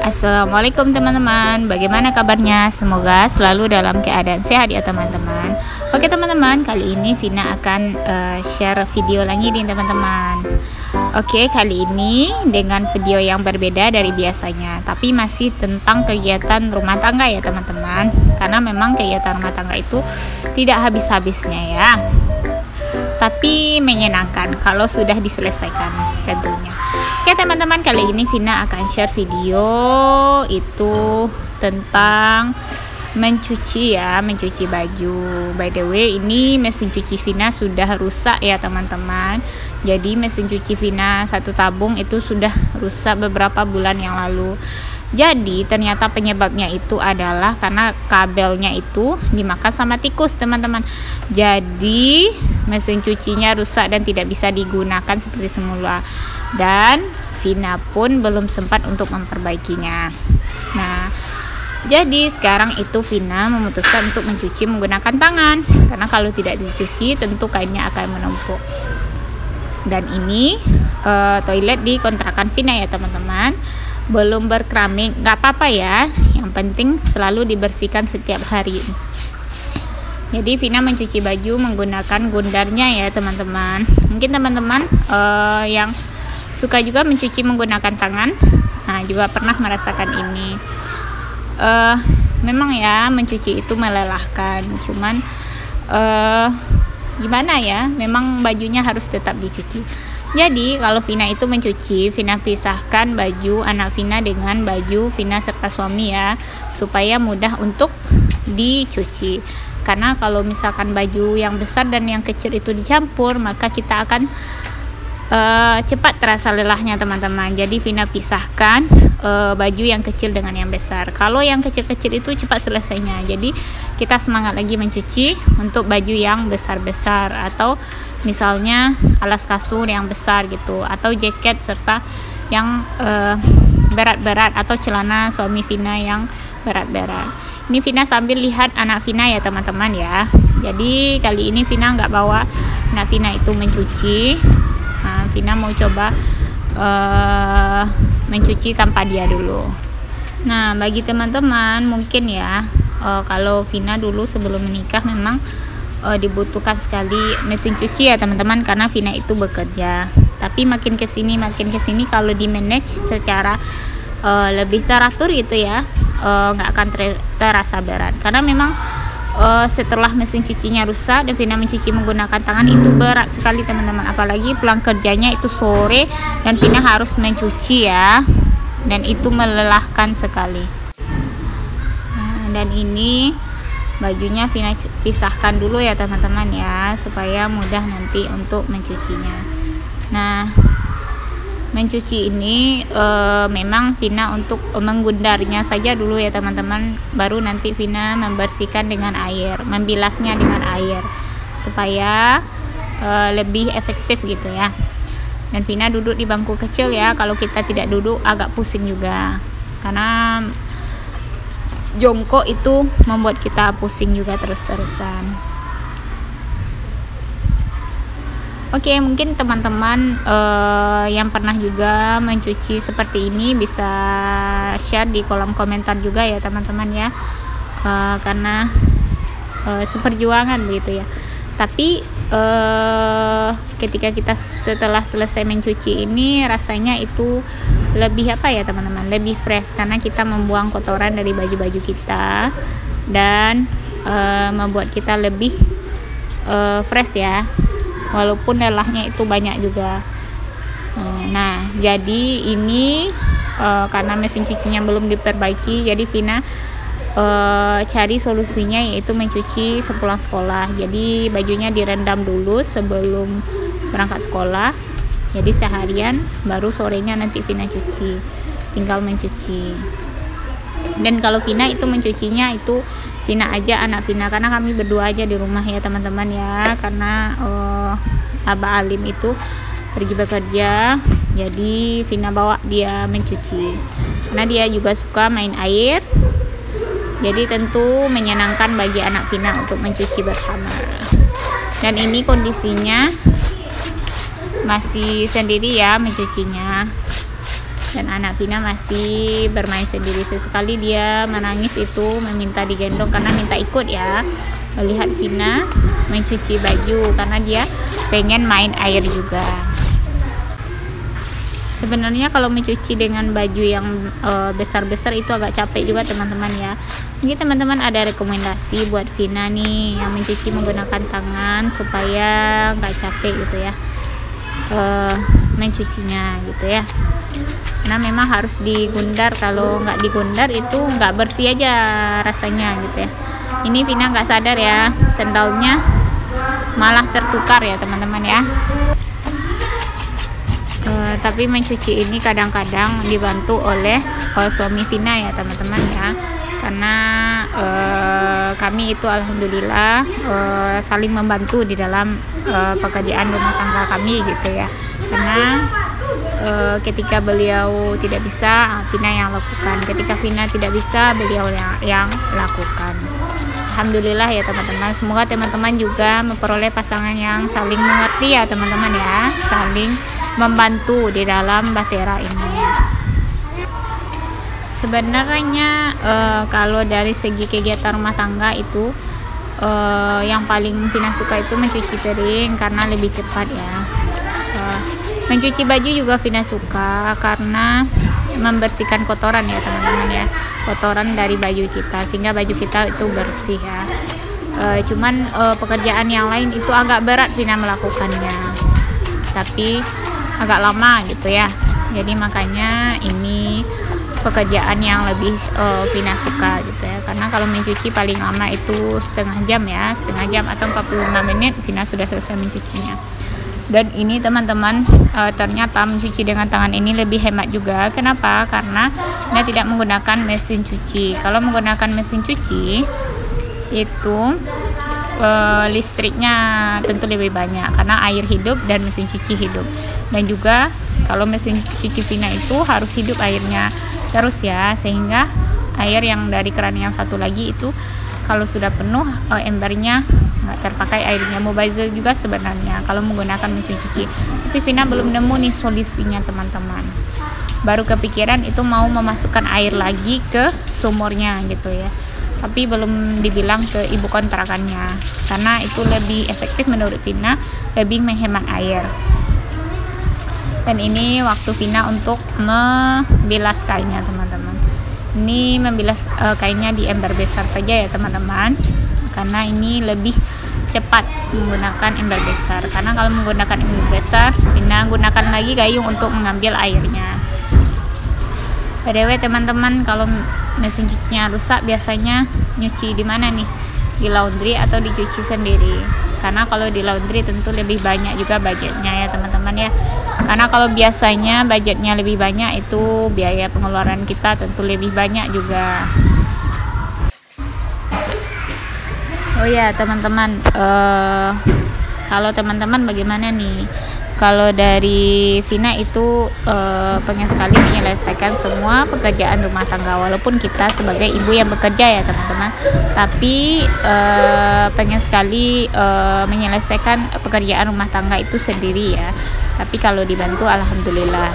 Assalamualaikum teman-teman, bagaimana kabarnya? Semoga selalu dalam keadaan sehat ya teman-teman. Oke teman-teman, kali ini Vina akan share video lagi nih teman-teman. Oke, kali ini dengan video yang berbeda dari biasanya, tapi masih tentang kegiatan rumah tangga ya teman-teman. Karena memang kegiatan rumah tangga itu tidak habis-habisnya ya, tapi menyenangkan kalau sudah diselesaikan tentunya. Oke teman-teman, kali ini Vina akan share video itu tentang mencuci ya, mencuci baju. By the way, ini mesin cuci Vina sudah rusak ya teman-teman. Jadi mesin cuci Vina satu tabung itu sudah rusak beberapa bulan yang lalu. Jadi ternyata penyebabnya itu adalah karena kabelnya itu dimakan sama tikus teman-teman. Jadi mesin cucinya rusak dan tidak bisa digunakan seperti semula. Dan Vina pun belum sempat untuk memperbaikinya. Nah, jadi sekarang itu Vina memutuskan untuk mencuci menggunakan tangan. Karena kalau tidak dicuci tentu kainnya akan menumpuk. Dan ini toilet di kontrakan Vina ya teman-teman. Belum berkeramik, nggak apa-apa ya. Yang penting selalu dibersihkan setiap hari. Jadi Vina mencuci baju menggunakan gundarnya ya teman-teman. Mungkin teman-teman yang suka juga mencuci menggunakan tangan, nah juga pernah merasakan ini. Memang ya mencuci itu melelahkan, cuman gimana ya, memang bajunya harus tetap dicuci. Jadi kalau Vina itu mencuci, Vina pisahkan baju anak Vina dengan baju Vina serta suami ya, supaya mudah untuk dicuci. Karena kalau misalkan baju yang besar dan yang kecil itu dicampur, maka kita akan cepat terasa lelahnya teman-teman. Jadi Vina pisahkan baju yang kecil dengan yang besar. Kalau yang kecil-kecil itu cepat selesainya. Jadi kita semangat lagi mencuci untuk baju yang besar-besar, atau misalnya alas kasur yang besar gitu, atau jaket serta yang berat-berat, atau celana suami Vina yang berat-berat. Ini Vina sambil lihat anak Vina ya teman-teman ya. Jadi kali ini Vina nggak bawa anak Vina itu mencuci. Nah, Vina mau coba mencuci tanpa dia dulu. Nah, bagi teman-teman mungkin ya, kalau Vina dulu sebelum menikah memang dibutuhkan sekali mesin cuci ya teman-teman, karena Vina itu bekerja. Tapi makin kesini kalau di manage secara lebih teratur gitu ya, nggak akan terasa berat. Karena memang setelah mesin cucinya rusak dan Vina mencuci menggunakan tangan itu berat sekali teman-teman. Apalagi pulang kerjanya itu sore dan Vina harus mencuci ya, dan itu melelahkan sekali. Nah, dan ini bajunya Vina pisahkan dulu ya teman-teman ya, supaya mudah nanti untuk mencucinya. Nah, mencuci ini memang Vina untuk menggundarnya saja dulu ya teman-teman, baru nanti Vina membersihkan dengan air, membilasnya dengan air supaya lebih efektif gitu ya. Dan Vina duduk di bangku kecil ya, kalau kita tidak duduk agak pusing juga, karena jongkok itu membuat kita pusing juga terus-terusan. Oke, mungkin teman-teman yang pernah juga mencuci seperti ini bisa share di kolom komentar juga ya teman-teman ya, karena seperjuangan begitu ya. Tapi ketika kita setelah selesai mencuci ini rasanya itu lebih apa ya teman-teman, lebih fresh, karena kita membuang kotoran dari baju-baju kita dan membuat kita lebih fresh ya, walaupun lelahnya itu banyak juga. Nah, jadi ini karena mesin cucinya belum diperbaiki, jadi Vina cari solusinya, yaitu mencuci sepulang sekolah. Jadi bajunya direndam dulu sebelum berangkat sekolah, jadi seharian, baru sorenya nanti Vina cuci, tinggal mencuci. Dan kalau Vina itu mencucinya itu Vina aja anak Vina, karena kami berdua aja di rumah ya teman-teman ya, karena Abah Alim itu pergi bekerja, jadi Vina bawa dia mencuci, karena dia juga suka main air. Jadi tentu menyenangkan bagi anak Vina untuk mencuci bersama. Dan ini kondisinya masih sendiri ya mencucinya. dan anak Vina masih bermain sendiri. Sesekali dia menangis itu meminta digendong karena minta ikut ya, melihat Vina mencuci baju karena dia pengen main air juga. Sebenarnya kalau mencuci dengan baju yang besar-besar itu agak capek juga teman-teman ya. Mungkin teman-teman ada rekomendasi buat Vina nih yang mencuci menggunakan tangan supaya nggak capek gitu ya, mencucinya gitu ya. Nah memang harus digundar, kalau nggak digundar itu nggak bersih aja rasanya gitu ya. Ini Vina nggak sadar ya, sendalnya malah tertukar ya teman-teman ya. Tapi mencuci ini kadang-kadang dibantu oleh suami Vina ya teman-teman ya, karena kami itu alhamdulillah saling membantu di dalam pekerjaan rumah tangga kami gitu ya. Karena ketika beliau tidak bisa, Vina yang lakukan. Ketika Vina tidak bisa, beliau yang lakukan. Alhamdulillah ya teman-teman. Semoga teman-teman juga memperoleh pasangan yang saling mengerti ya teman-teman ya, saling membantu di dalam bahtera ini. Sebenarnya kalau dari segi kegiatan rumah tangga itu yang paling Vina suka itu mencuci piring karena lebih cepat ya. Mencuci baju juga Vina suka karena membersihkan kotoran ya teman-teman ya, kotoran dari baju kita sehingga baju kita itu bersih ya. Cuman pekerjaan yang lain itu agak berat Vina melakukannya, tapi agak lama gitu ya. Jadi makanya ini pekerjaan yang lebih Vina suka gitu ya, karena kalau mencuci paling lama itu setengah jam ya, setengah jam atau 45 menit Vina sudah selesai mencucinya. Dan ini teman-teman ternyata mencuci dengan tangan ini lebih hemat juga. Kenapa? Karena Vina tidak menggunakan mesin cuci. Kalau menggunakan mesin cuci itu listriknya tentu lebih banyak karena air hidup dan mesin cuci hidup. Dan juga kalau mesin cuci Vina itu harus hidup airnya terus ya, sehingga air yang dari keran yang satu lagi itu kalau sudah penuh embernya nggak terpakai airnya. Mubazir juga sebenarnya kalau menggunakan mesin cuci, tapi Vina belum nemu nih solusinya teman-teman. Baru kepikiran itu mau memasukkan air lagi ke sumurnya gitu ya, tapi belum dibilang ke ibu kontrakannya karena itu lebih efektif menurut Vina, lebih menghemat air. Dan ini waktu Vina untuk membilas kainnya teman-teman. Ini membilas kainnya di ember besar saja ya teman-teman, karena ini lebih cepat menggunakan ember besar. Karena kalau menggunakan ember besar, Vina gunakan lagi gayung untuk mengambil airnya. Btw teman-teman, kalau mesin cucinya rusak biasanya nyuci di mana nih? Di laundry atau dicuci sendiri? Karena kalau di laundry tentu lebih banyak juga budgetnya ya teman-teman ya. Karena kalau biasanya budgetnya lebih banyak itu biaya pengeluaran kita tentu lebih banyak juga. Oh ya teman-teman, kalau teman-teman bagaimana nih? Kalau dari Vina itu pengen sekali menyelesaikan semua pekerjaan rumah tangga, walaupun kita sebagai ibu yang bekerja ya teman-teman, tapi pengen sekali menyelesaikan pekerjaan rumah tangga itu sendiri ya. Tapi kalau dibantu alhamdulillah,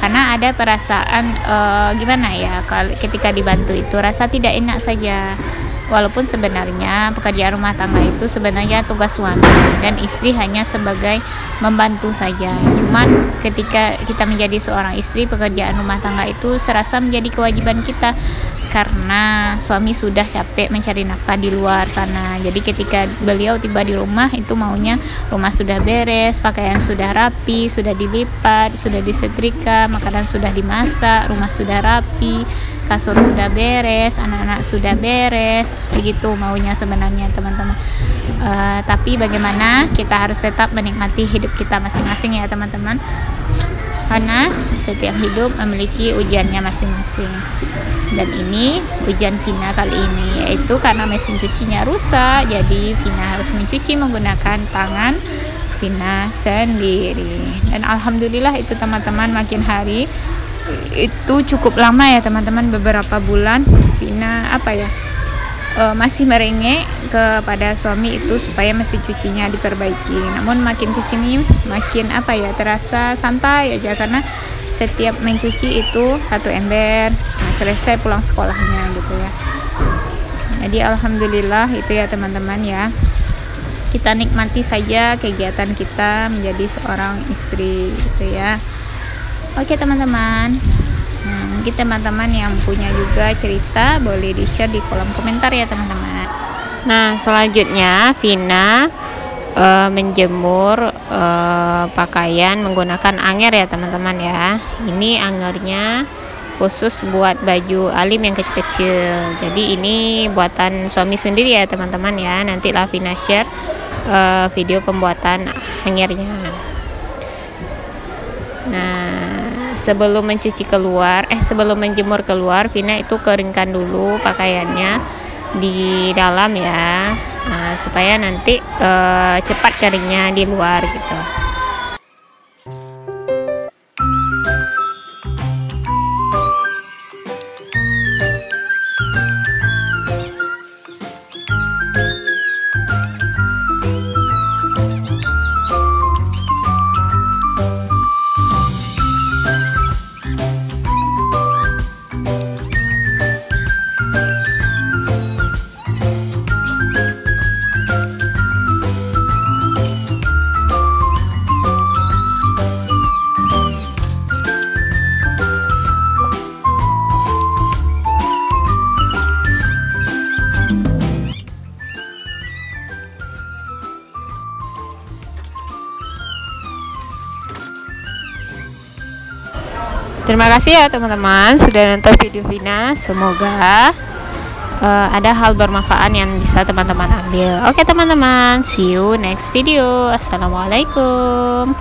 karena ada perasaan gimana ya, kalau ketika dibantu itu rasa tidak enak saja. Walaupun sebenarnya pekerjaan rumah tangga itu sebenarnya tugas suami dan istri hanya sebagai membantu saja. Cuman ketika kita menjadi seorang istri, pekerjaan rumah tangga itu serasa menjadi kewajiban kita karena suami sudah capek mencari nafkah di luar sana. Jadi ketika beliau tiba di rumah itu maunya rumah sudah beres, pakaian sudah rapi, sudah dilipat, sudah disetrika, makanan sudah dimasak, rumah sudah rapi, kasur sudah beres, anak-anak sudah beres, begitu maunya sebenarnya teman-teman. Tapi bagaimana, kita harus tetap menikmati hidup kita masing-masing ya teman-teman, karena setiap hidup memiliki ujiannya masing-masing. Dan ini ujian Vina kali ini, yaitu karena mesin cucinya rusak, jadi Vina harus mencuci menggunakan tangan Vina sendiri. Dan alhamdulillah itu teman-teman, makin hari itu cukup lama ya teman-teman, beberapa bulan Vina masih merengek kepada suami itu supaya mesin cucinya diperbaiki. Namun makin kesini makin terasa santai aja, karena setiap mencuci itu 1 ember. Nah, selesai pulang sekolahnya gitu ya. Jadi alhamdulillah itu ya teman-teman ya. Kita nikmati saja kegiatan kita menjadi seorang istri gitu ya. Oke teman-teman. Nah, mungkin teman-teman yang punya juga cerita boleh di-share di kolom komentar ya teman-teman. Nah, selanjutnya Vina menjemur pakaian menggunakan anger ya teman-teman ya. Ini angernya khusus buat baju Alim yang kecil-kecil. Jadi ini buatan suami sendiri ya teman-teman ya. Nantilah Vina share video pembuatan angernya. Nah, sebelum menjemur keluar, Vina itu keringkan dulu pakaiannya di dalam ya. Nah, supaya nanti cepat keringnya di luar gitu. Terima kasih ya teman-teman sudah nonton video Vina. Semoga ada hal bermanfaat yang bisa teman-teman ambil. Oke teman-teman, see you next video. Assalamualaikum.